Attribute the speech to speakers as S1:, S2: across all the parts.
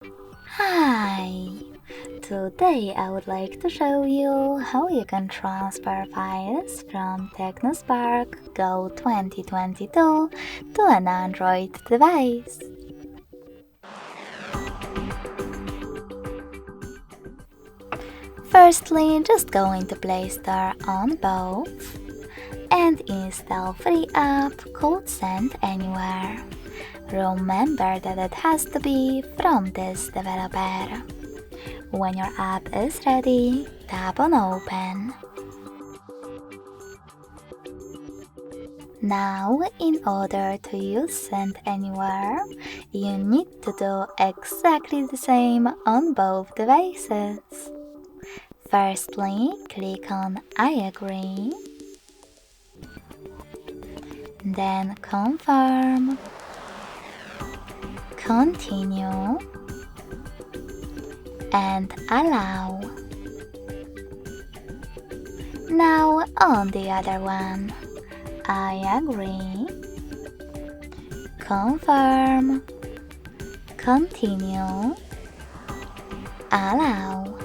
S1: Hi! Today I would like to show you how you can transfer files from Tecno Spark Go 2022 to an Android device. Firstly, just go into Play Store on both and install free app called Send Anywhere. Remember that it has to be from this developer. When your app is ready, tap on Open. Now, in order to use Send Anywhere, you need to do exactly the same on both devices. Firstly, click on I agree, then confirm, continue, and allow. Now on the other one, I agree, confirm, continue, allow.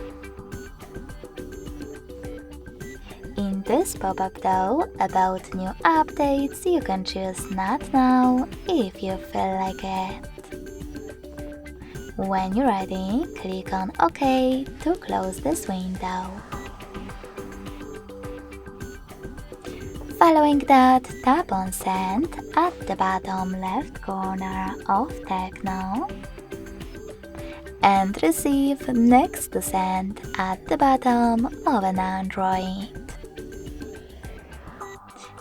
S1: In this pop-up though, about new updates, you can choose Not Now if you feel like it. When you're ready, click on OK to close this window. Following that, tap on Send at the bottom left corner of Tecno and receive next to Send at the bottom of an Android.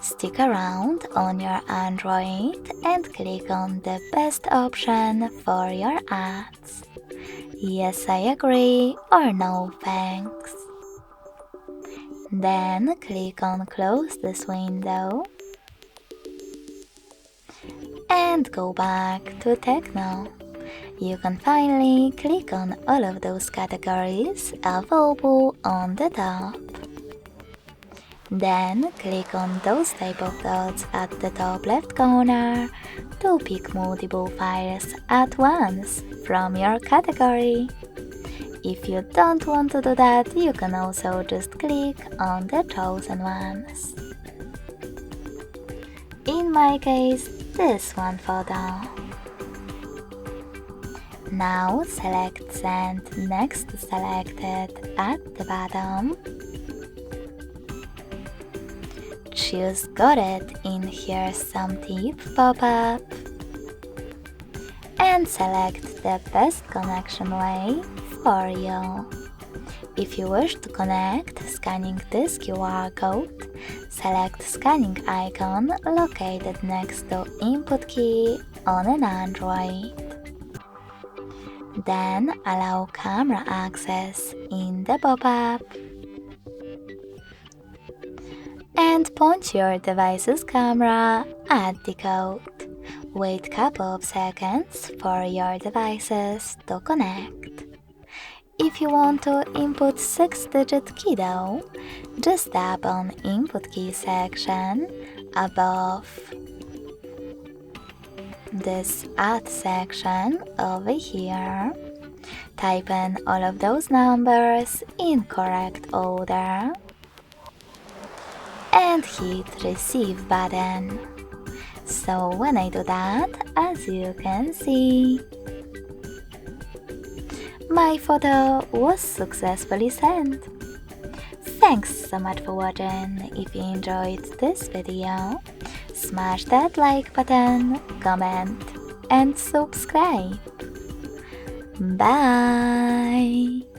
S1: Stick around on your Android and click on the best option for your ads. Yes, I agree, or no thanks. Then click on Close this window and go back to Tecno. You can finally click on all of those categories available on the top. Then click on those type of dots at the top left corner to pick multiple files at once from your category. If you don't want to do that, you can also just click on the chosen ones. In my case, this one photo. Now select Send next to Selected at the bottom. Choose Got It in Here's Some Tip pop-up and select the best connection way for you. If you wish to connect scanning this QR code, select scanning icon located next to input key on an Android. Then allow camera access in the pop-up and point your device's camera at the code. Wait couple of seconds for your devices to connect. If you want to input 6-digit key though, just tap on Input Key section above this Add section over here. Type in all of those numbers in correct order and hit Receive button. So when I do that, as you can see, my photo was successfully sent. Thanks so much for watching. If you enjoyed this video, smash that like button, comment and subscribe. Bye!